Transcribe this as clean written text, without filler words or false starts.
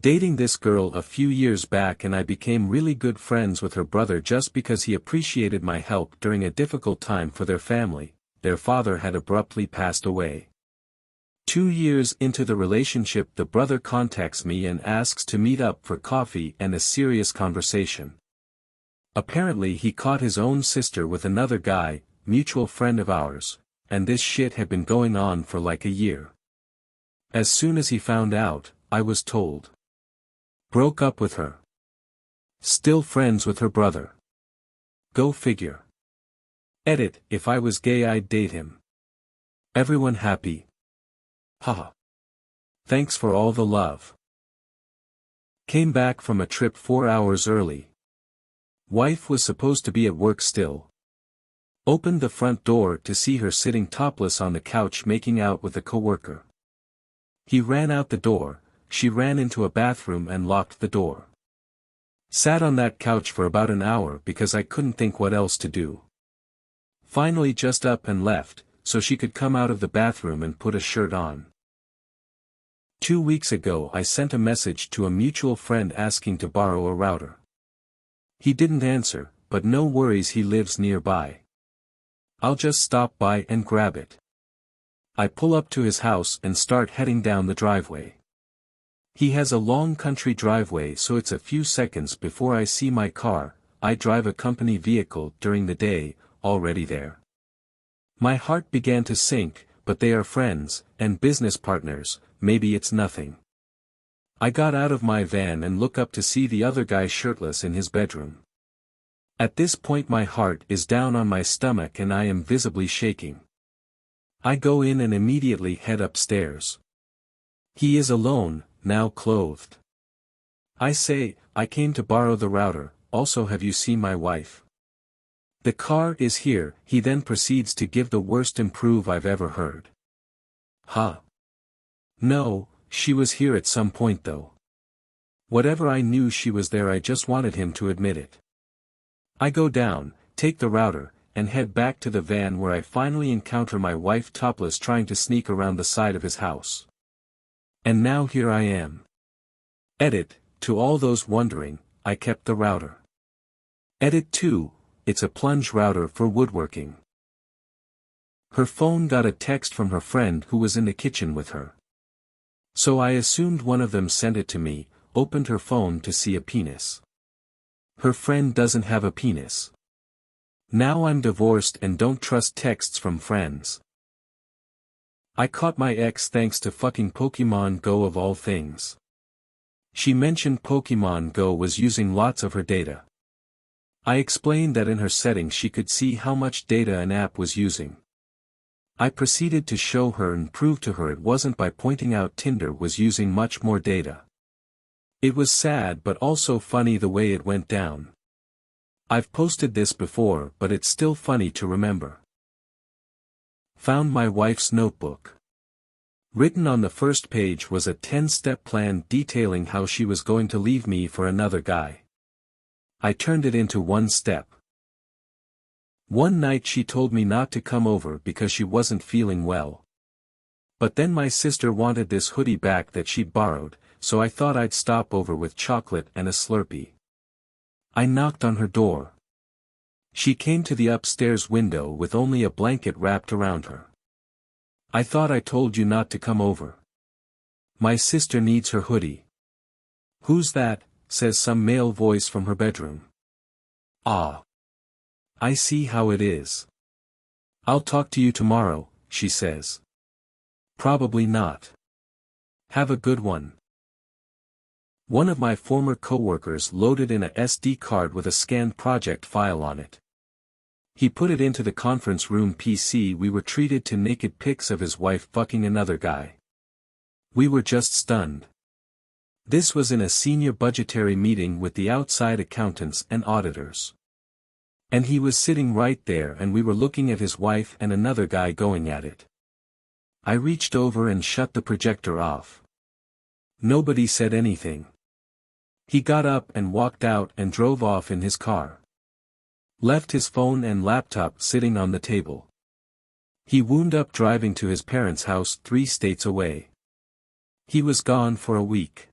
dating this girl a few years back and I became really good friends with her brother just because he appreciated my help during a difficult time for their family. Their father had abruptly passed away. 2 years into the relationship, the brother contacts me and asks to meet up for coffee and a serious conversation. Apparently he caught his own sister with another guy, mutual friend of ours, and this shit had been going on for like a year. As soon as he found out, I was told. Broke up with her. Still friends with her brother. Go figure. Edit, if I was gay I'd date him. Everyone happy? Haha. Thanks for all the love. Came back from a trip 4 hours early. Wife was supposed to be at work still. Opened the front door to see her sitting topless on the couch making out with a coworker. He ran out the door, she ran into a bathroom and locked the door. Sat on that couch for about an hour because I couldn't think what else to do. Finally just up and left, so she could come out of the bathroom and put a shirt on. 2 weeks ago I sent a message to a mutual friend asking to borrow a router. He didn't answer, but no worries, he lives nearby. I'll just stop by and grab it. I pull up to his house and start heading down the driveway. He has a long country driveway, so it's a few seconds before I see my car. I drive a company vehicle during the day, already there. My heart began to sink, but they are friends, and business partners, maybe it's nothing. I got out of my van and look up to see the other guy shirtless in his bedroom. At this point my heart is down on my stomach and I am visibly shaking. I go in and immediately head upstairs. He is alone, now clothed. I say, I came to borrow the router, also have you seen my wife? The car is here. He then proceeds to give the worst improve I've ever heard. Huh? No, she was here at some point though. Whatever, I knew she was there, I just wanted him to admit it. I go down, take the router, and head back to the van where I finally encounter my wife topless trying to sneak around the side of his house. And now here I am. Edit, to all those wondering, I kept the router. Edit 2, it's a plunge router for woodworking. Her phone got a text from her friend who was in the kitchen with her. So I assumed one of them sent it to me, opened her phone to see a penis. Her friend doesn't have a penis. Now I'm divorced and don't trust texts from friends. I caught my ex thanks to fucking Pokemon Go of all things. She mentioned Pokemon Go was using lots of her data. I explained that in her settings she could see how much data an app was using. I proceeded to show her and prove to her it wasn't by pointing out Tinder was using much more data. It was sad but also funny the way it went down. I've posted this before but it's still funny to remember. Found my wife's notebook. Written on the first page was a 10-step plan detailing how she was going to leave me for another guy. I turned it into 1 step. One night she told me not to come over because she wasn't feeling well. But then my sister wanted this hoodie back that she'd borrowed, so I thought I'd stop over with chocolate and a Slurpee. I knocked on her door. She came to the upstairs window with only a blanket wrapped around her. I thought I told you not to come over. My sister needs her hoodie. Who's that? Says some male voice from her bedroom. Ah. I see how it is. I'll talk to you tomorrow, she says. Probably not. Have a good one. One of my former coworkers loaded in a SD card with a scanned project file on it. He put it into the conference room PC. We were treated to naked pics of his wife fucking another guy. We were just stunned. This was in a senior budgetary meeting with the outside accountants and auditors. And he was sitting right there and we were looking at his wife and another guy going at it. I reached over and shut the projector off. Nobody said anything. He got up and walked out and drove off in his car. Left his phone and laptop sitting on the table. He wound up driving to his parents' house 3 states away. He was gone for a week.